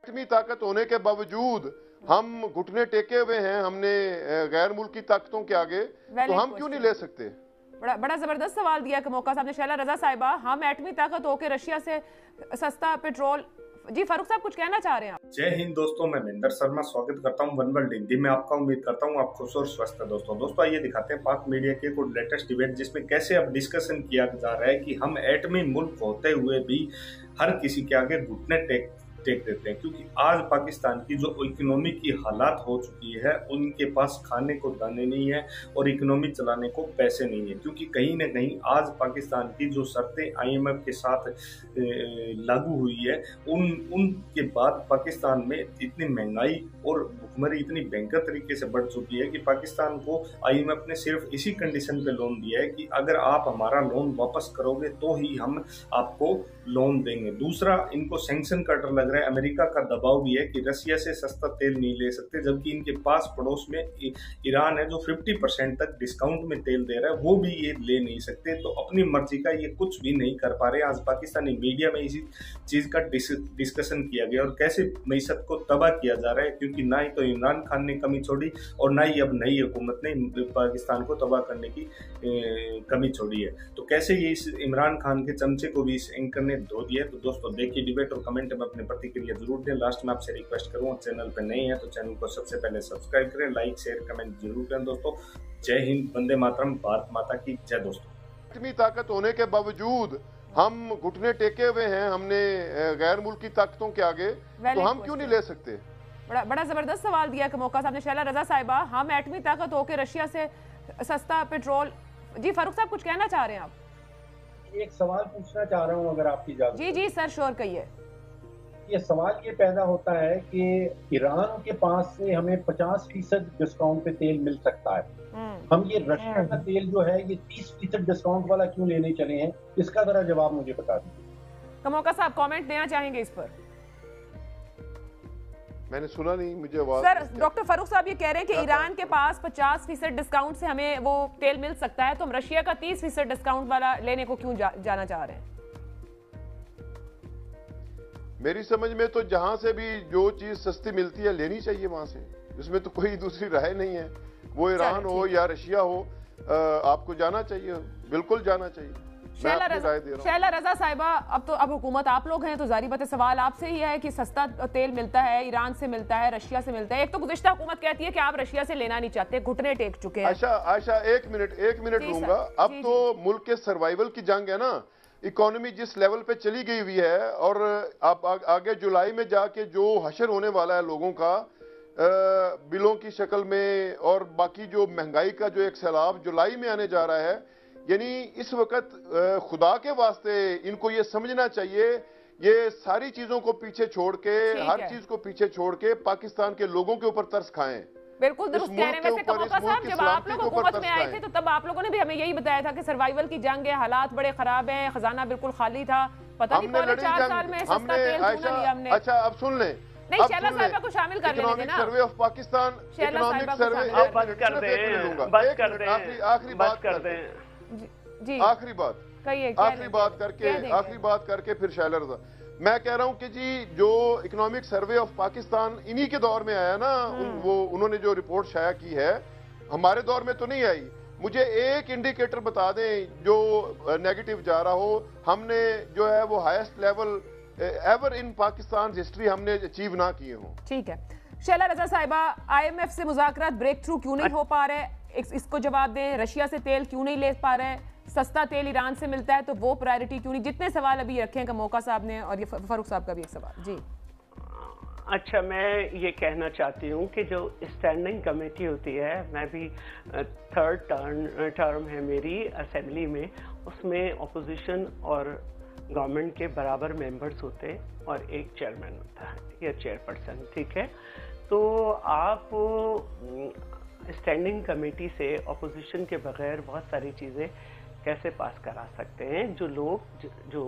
इतनी ताकत होने के बावजूद हम घुटने टेके हुए हैं, हमने गैर मुल्की ताकतों के आगे, तो हम क्यों नहीं ले सकते? बड़ा जबरदस्त सवाल दिया कमोका साहब ने। शैला रजा साहिबा, हम एटमी ताकत होकर रशिया से सस्ता पेट्रोल। जी फारूक साहब कुछ कहना चाह रहे हैं आप? जय हिंद दोस्तों, मैं महेंद्र शर्मा स्वागत करता हूं वन वर्ल्ड हिंदी में आपका। उम्मीद करता हूं आप खुश और स्वस्थ है। दोस्तों आइए दिखाते हैं पाक मीडिया के कुछ लेटेस्ट डिबेट, जिसमें कैसे अब डिस्कशन किया जा रहा है कि हम एटमी मुल्क होते हुए भी हर किसी के आगे घुटने टेक देते हैं, क्योंकि आज पाकिस्तान की जो इकोनॉमी की हालात हो चुकी है, उनके पास खाने को दाने नहीं है और इकोनॉमी चलाने को पैसे नहीं है। क्योंकि कहीं ना कहीं आज पाकिस्तान की जो शर्तें IMF के साथ लागू हुई है, उनके बाद पाकिस्तान में इतनी महंगाई और भुखमरी इतनी भयंकर तरीके से बढ़ चुकी है कि पाकिस्तान को IMF ने सिर्फ इसी कंडीशन पे लोन दिया है कि अगर आप हमारा लोन वापस करोगे तो ही हम आपको लोन देंगे। दूसरा, इनको सैंक्शन का डर लग रहा है, अमेरिका का दबाव भी है कि रशिया से सस्ता तेल नहीं ले सकते, जबकि इनके पास पड़ोस में ईरान है जो 50% तक डिस्काउंट में तेल दे रहा है, वो भी ये ले नहीं सकते। तो अपनी मर्जी का ये कुछ भी नहीं कर पा रहे। आज पाकिस्तानी मीडिया में इसी चीज का डिस्कशन किया गया और कैसे मईशत को तबाह किया जा रहा है, क्योंकि ना ही तो इमरान खान ने कमी छोड़ी और ना ही अब नई हुकूमत ने पाकिस्तान को तबाह करने की कमी छोड़ी है। तो कैसे ये इस इमरान खान के चमचे को भी इस एंकर ने धो दिया। तो दोस्तों देखिए डिबेट और कमेंट में अपने प्रतिक्रिया जरूर दें। लास्ट में आपसे रिक्वेस्ट करूँ, चैनल पर नए हैं तो चैनल को सबसे पहले सब्सक्राइब करें, लाइक शेयर कमेंट जरूर करें। दोस्तों जय हिंद, वंदे मातरम, भारत माता की जय। दोस्तों इतनी ताकत होने के बावजूद हम घुटने टेके हुए हैं, हमने गैर मुल्की ताकतों के आगे, तो हम क्यों नहीं ले सकते? बड़ा जबरदस्त सवाल दिया कमोका साहब ने। शैला रजा साहिबा, हम एटमी ताकत होकर रशिया से सस्ता पेट्रोल। जी फारूक साहब कुछ कहना चाह रहे हैं आप? एक सवाल पूछना चाह रहा हूं अगर आपकी इजाजत। जी सर, श्योर कहिए। ये सवाल ये पैदा होता है कि ईरान के पास से हमें 50% डिस्काउंट पे तेल मिल सकता है, हम ये रशिया का तेल जो है ये 30% डिस्काउंट वाला क्यों लेने चले हैं? इसका जरा जवाब मुझे बता दीजिए। कमोका साहब कमेंट देना चाहेंगे इस पर? मैंने सुना नहीं, मुझे आवाज। सर डॉक्टर फारूक साहब ये कह रहे हैं कि ईरान के पास 50% डिस्काउंट से हमें वो तेल मिल सकता है, तो हम रशिया का 30% डिस्काउंट वाला लेने को क्यों जाना चाह रहे हैं? मेरी समझ में तो जहां से भी जो चीज सस्ती मिलती है लेनी चाहिए वहां से, इसमें तो कोई दूसरी राय नहीं है। वो ईरान हो या रशिया हो, आपको जाना चाहिए, बिल्कुल जाना चाहिए। शैला रजा साहिबा, अब हुकूमत आप लोग हैं तो जारी बात है सवाल आपसे ही है कि सस्ता तेल मिलता है, ईरान से मिलता है, रशिया से मिलता है। एक तो गुज़िश्ता हुकूमत कहती है कि आप रशिया से लेना नहीं चाहते, घुटने टेक चुके हैं। आयशा एक मिनट लूंगा। अब तो मुल्क के सर्वाइवल की जंग है ना, इकोनॉमी जिस लेवल पे चली गई हुई है, और अब आगे जुलाई में जाके जो हशर होने वाला है लोगों का बिलों की शक्ल में, और बाकी जो महंगाई का जो एक सैलाब जुलाई में आने जा रहा है, यानी इस वक्त खुदा के वास्ते इनको ये समझना चाहिए, ये सारी चीजों को पीछे छोड़ के, हर चीज को पीछे छोड़ के पाकिस्तान के लोगों के ऊपर तरस खाएं। बिल्कुल दुरुस्त कह रहे हैं। वैसे कमोका साहब, जब आप लोग हुकूमत में आए थे तो तब आप लोगों ने भी हमें यही बताया था कि सर्वाइवल की जंग है, हालात बड़े खराब हैं, खजाना बिल्कुल खाली था, पता नहीं पौने 4 साल में सस्ता तेल क्यों ना लिया हमने। अच्छा अब सुन लें, नहीं शैला साहिबा को शामिल कर लेने देना। Survey of Pakistan, economic survey, आखिरी बात करके फिर शैला रजा, मैं कह रहा हूं कि जी जो इकोनॉमिक सर्वे ऑफ पाकिस्तान इन्हीं के दौर में आया ना, उन्होंने जो रिपोर्ट शाया की है, हमारे दौर में तो नहीं आई। मुझे एक इंडिकेटर बता दें जो नेगेटिव जा रहा हो। हमने जो है वो highest level ever in Pakistan history हमने अचीव ना किए हों। ठीक है शैला रजा साहिबा, IMF से मुज़ाकरात ब्रेक थ्रू क्यों नहीं हो पा रहे, इसको जवाब दें। रशिया से तेल क्यों नहीं ले पा रहे, सस्ता तेल ईरान से मिलता है तो वो प्रायोरिटी क्यों नहीं? जितने सवाल अभी रखे हैं कमोका साहब ने, और ये फारूक साहब का भी एक सवाल। जी अच्छा, मैं ये कहना चाहती हूँ कि जो स्टैंडिंग कमेटी होती है, मैं भी 3rd टर्म है मेरी असेंबली में, उसमें अपोजिशन और गवर्नमेंट के बराबर मेंबर्स होते हैं और एक चेयरमैन होता है या चेयरपर्सन, ठीक है। तो आप स्टैंडिंग कमेटी से अपोजिशन के बगैर बहुत सारी चीज़ें कैसे पास करा सकते हैं? जो लोग जो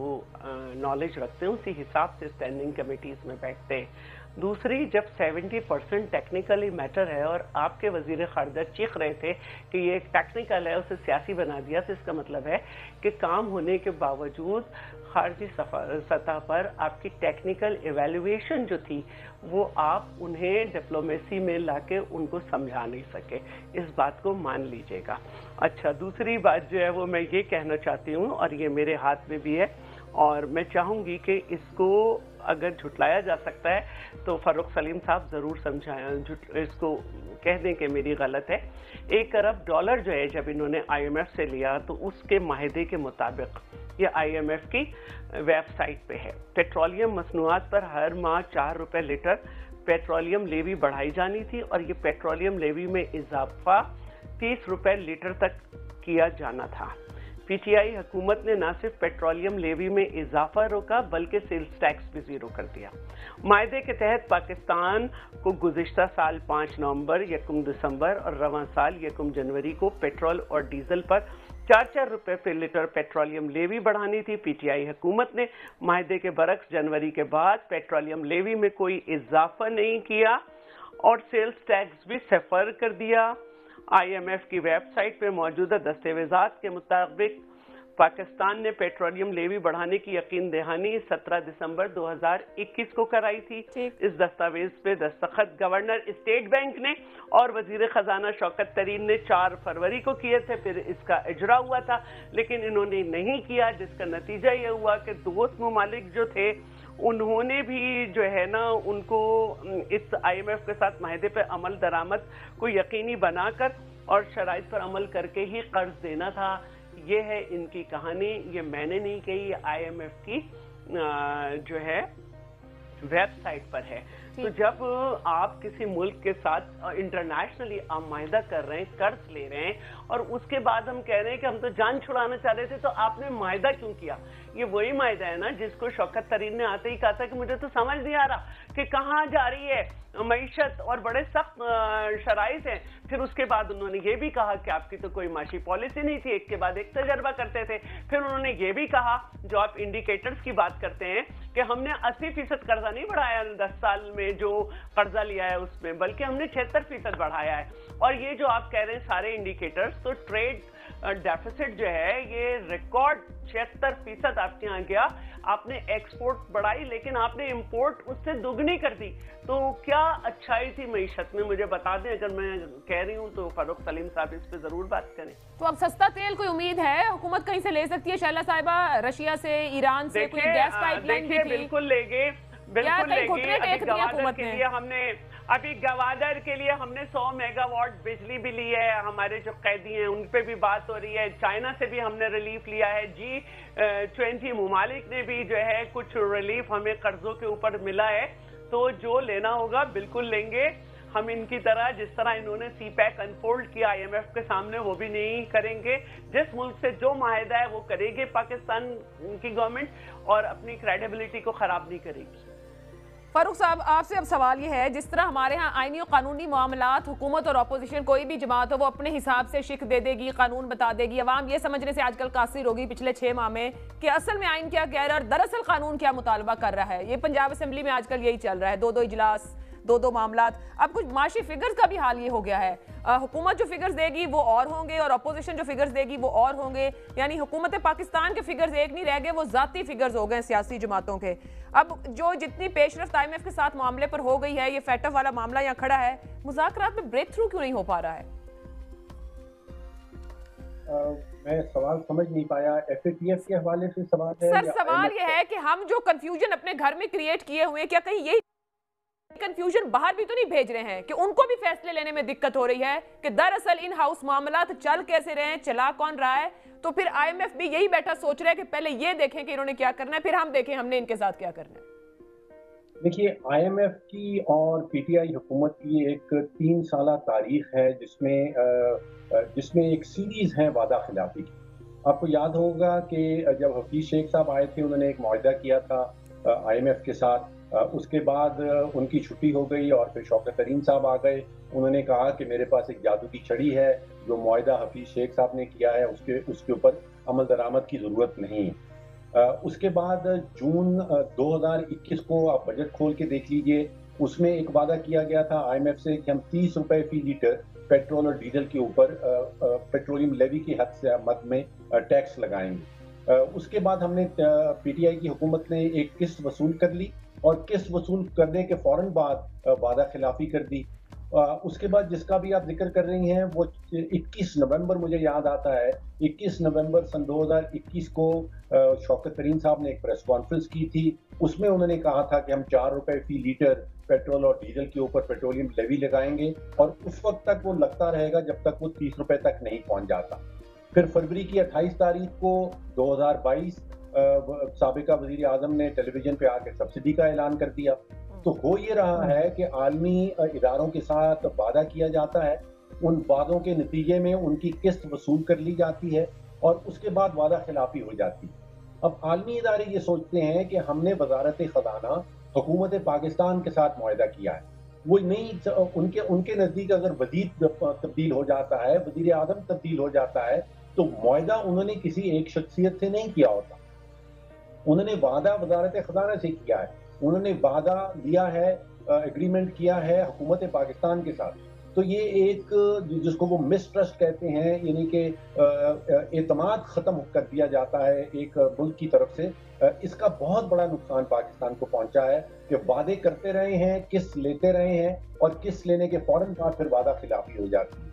नॉलेज रखते हैं उसी हिसाब से स्टैंडिंग कमेटीज़ में बैठते हैं। दूसरी, जब 70% टेक्निकली मैटर है और आपके वजीर खारजा चीख रहे थे कि ये टेक्निकल है, उसे सियासी बना दिया, तो इसका मतलब है कि उसके काम होने के बावजूद खारजी सतह पर आपकी टेक्निकल एवेल्युएशन जो थी वो आप उन्हें डिप्लोमेसी में लाके उनको समझा नहीं सके, इस बात को मान लीजिएगा। अच्छा, दूसरी बात जो है वो मैं ये कहना चाहती हूँ, और ये मेरे हाथ में भी है, और मैं चाहूँगी कि इसको अगर झुटलाया जा सकता है तो फारूक सलीम साहब ज़रूर समझाएं, इसको कह दें कि मेरी गलत है। $1 अरब जो है जब इन्होंने IMF से लिया तो उसके माहिदे के मुताबिक ये IMF की वेबसाइट पे है, पेट्रोलियम मसनूआत पर हर माह 4 रुपए लीटर पेट्रोलियम लेवी बढ़ाई जानी थी, और ये पेट्रोलियम लेवी में इजाफा 30 रुपए लीटर तक किया जाना था। PTI हुकूमत ने न सिर्फ पेट्रोलियम लेवी में इजाफा रोका बल्कि सेल्स टैक्स भी ज़ीरो कर दिया। मायदे के तहत पाकिस्तान को गुज़िश्ता साल 5 नवंबर, 1 दिसंबर और रवां साल 1 जनवरी को पेट्रोल और डीजल पर 4-4 रुपए प्रति लीटर पेट्रोलियम लेवी बढ़ानी थी। PTI हुकूमत ने मायदे के बरक्स जनवरी के बाद पेट्रोलियम लेवी में कोई इजाफा नहीं किया और सेल्स टैक्स भी सिफर कर दिया। IMF की वेबसाइट पे मौजूदा दस्तावेजात के मुताबिक पाकिस्तान ने पेट्रोलियम लेवी बढ़ाने की यकीन दहानी 17 दिसंबर 2021 को कराई थी। इस दस्तावेज पे दस्तखत गवर्नर स्टेट बैंक ने और वजीर खजाना शौकत तरीन ने 4 फरवरी को किए थे, फिर इसका इजरा हुआ था लेकिन इन्होंने नहीं किया, जिसका नतीजा ये हुआ कि दोस्त ममालिक जो थे उन्होंने भी जो है ना उनको इस IMF के साथ माहिदे पे अमल दरामद को यकीनी बनाकर और शराइत पर अमल करके ही कर्ज देना था। ये है इनकी कहानी, ये मैंने नहीं कही, ये IMF की जो है वेबसाइट पर है। तो जब आप किसी मुल्क के साथ इंटरनेशनली आप माहिदा कर रहे हैं, कर्ज ले रहे हैं और उसके बाद हम कह रहे हैं कि हम तो जान छुड़ाना चाह रहे थे, तो आपने माहिदा क्यों किया? ये वही माहिदा है ना जिसको शौकत तरीन ने आते ही कहा था कि मुझे तो समझ नहीं आ रहा कि कहाँ जा रही है मईशत और बड़े सख्त शराइत हैं। फिर उसके बाद उन्होंने ये भी कहा कि आपकी तो कोई माशी पॉलिसी नहीं थी, एक के बाद एक तजर्बा करते थे। फिर उन्होंने ये भी कहा, जो आप इंडिकेटर्स की बात करते हैं, कि हमने 80% कर्जा नहीं बढ़ाया 10 साल में जो कर्जा लिया है उसमें, बल्कि हमने 76% बढ़ाया है। और ये जो आप कह रहे हैं सारे इंडिकेटर्स, तो ट्रेड डेफिसिट जो है ये रिकॉर्ड 76% आपके यहाँ गया। आपने एक्सपोर्ट बढ़ाई लेकिन आपने इंपोर्ट उससे दुगनी कर दी। तो क्या अच्छाई थी मईशत में, मुझे बता दें। अगर मैं कह रही हूँ तो फारूक सलीम साहब इस पे जरूर बात करें। तो अब सस्ता तेल कोई उम्मीद है हुकूमत कहीं से ले सकती है शैला साहिबा? रशिया से, ईरान से कोई गैस पाइपलाइन भी थी? बिल्कुल लेंगे, बिल्कुल लेंगे। अभी गवादर के लिए हमने 100 मेगावाट बिजली भी ली है। हमारे जो कैदी हैं उन पे भी बात हो रही है। चाइना से भी हमने रिलीफ लिया है। G20 ममालिक ने भी जो है कुछ रिलीफ हमें कर्जों के ऊपर मिला है। तो जो लेना होगा बिल्कुल लेंगे। हम इनकी तरह, जिस तरह इन्होंने CPEC अनफोल्ड किया IMF के सामने, वो भी नहीं करेंगे। जिस मुल्क से जो माहिदा है वो करेगी पाकिस्तान की गवर्नमेंट, और अपनी क्रेडिबिलिटी को खराब नहीं करेगी। फारूक साहब, आपसे अब सवाल ये है, जिस तरह हमारे यहाँ आईनी और कानूनी मामलात, हुकूमत और अपोजिशन कोई भी जमात हो वो अपने हिसाब से शिक दे देगी, कानून बता देगी, अवाम ये समझने से आजकल कासिर होगी पिछले 6 माह में कि असल में आइन क्या कह रहा है और दरअसल कानून क्या मुतालबा कर रहा है। ये पंजाब असेंबली में आजकल यही चल रहा है, 2-2 इजलास, 2-2 मामलात। अब कुछ माशी फिगर्स का भी हाल ये हो गया है। हुकूमत जो फिगर्स देगी वो और होंगे और अपोजिशन जो फिगर्स देगी वो और होंगे। यानी हुकूमत पाकिस्तान के फिगर्स एक नहीं रह गए, वो जाती फिगर्स हो गए सियासी जमातों के। अब जो जितनी पेशरफ्त IMF के साथ मामले पर हो गई है, ये फैटफ वाला मामला यहाँ खड़ा है, मुज़ाकरात में ब्रेक थ्रू क्यों नहीं हो पा रहा है? मैं सवाल समझ नहीं पाया। FATF के हवाले से सवाल है? सर, सवाल ये है कि हम जो कंफ्यूजन अपने घर में क्रिएट किए हुए हैं, क्या कहीं यही कंफ्यूजन बाहर भी तो नहीं भेज रहे हैं कि उनको भी फैसले लेने में दिक्कत हो रही है कि दरअसल इन हाउस मामलात चल कैसे रहे हैं, चला कौन रहा है? तो फिर IMF भी यही बैठा सोच रहा है कि पहले ये देखें कि इन्होंने क्या करना है, फिर हम देखें हमने इनके साथ क्या करना है। देखिए, IMF की और PTI हुकूमत की एक 3 साला तारीख है जिसमें एक सीरीज है वादा खिलाफी की। आपको याद होगा कि जब हफीज शेख साहब आए थे, उन्होंने एक मुआहदा किया था IMF के साथ। उसके बाद उनकी छुट्टी हो गई और फिर शौकत तरीन साहब आ गए। उन्होंने कहा कि मेरे पास एक जादू की छड़ी है, जो मुआहदा हफीज शेख साहब ने किया है उसके ऊपर अमल दरामद की ज़रूरत नहीं है। उसके बाद जून 2021 को आप बजट खोल के देख लीजिए, उसमें एक वादा किया गया था IMF से कि हम 30 रुपए फी लीटर पेट्रोल और डीजल के ऊपर पेट्रोलियम लेवी की हद से मद में टैक्स लगाएंगे। उसके बाद हमने पीटीआई की हुकूमत ने एक किस्त वसूल कर ली और किस्त वसूल करने के फौरन बाद वादा खिलाफी कर दी। उसके बाद जिसका भी आप जिक्र कर रही हैं वो 21 नवंबर मुझे याद आता है, 21 नवंबर सन 2021 को शौकत तरीन साहब ने एक प्रेस कॉन्फ्रेंस की थी। उसमें उन्होंने कहा था कि हम 4 रुपए फी लीटर पेट्रोल और डीजल के ऊपर पेट्रोलियम लेवी लगाएंगे और उस वक्त तक वो लगता रहेगा जब तक वो 30 रुपए तक नहीं पहुंच जाता। फिर फरवरी की 28 तारीख को 2022 साबिका वजीर आजम ने टेलीविजन पे आके सब्सिडी का ऐलान कर दिया। तो हो ये रहा है कि आलमी इदारों के साथ वादा किया जाता है, उन वादों के नतीजे में उनकी किस्त वसूल कर ली जाती है और उसके बाद वादा खिलाफी हो जाती है। अब आलमी इदारे ये सोचते हैं कि हमने वजारत खजाना हुकूमत पाकिस्तान के साथ मुआहदा किया है, वो नहीं, उनके नज़दीक अगर वजीर तब्दील हो जाता है, वजीर आज़म तब्दील हो जाता है, तो मुआहदा उन्होंने किसी एक शख्सियत से नहीं किया होता, उन्होंने वादा वजारत खजाना से किया है, उन्होंने वादा दिया है, एग्रीमेंट किया है हुकूमत पाकिस्तान के साथ। तो ये एक जिसको वो मिसट्रस्ट कहते हैं, यानी कि एतमाद ख़त्म कर दिया जाता है एक मुल्क की तरफ से, इसका बहुत बड़ा नुकसान पाकिस्तान को पहुंचा है कि वादे करते रहे हैं, किस्त लेते रहे हैं और किस्त लेने के फौरन बाद फिर वादा खिलाफी हो जाती है।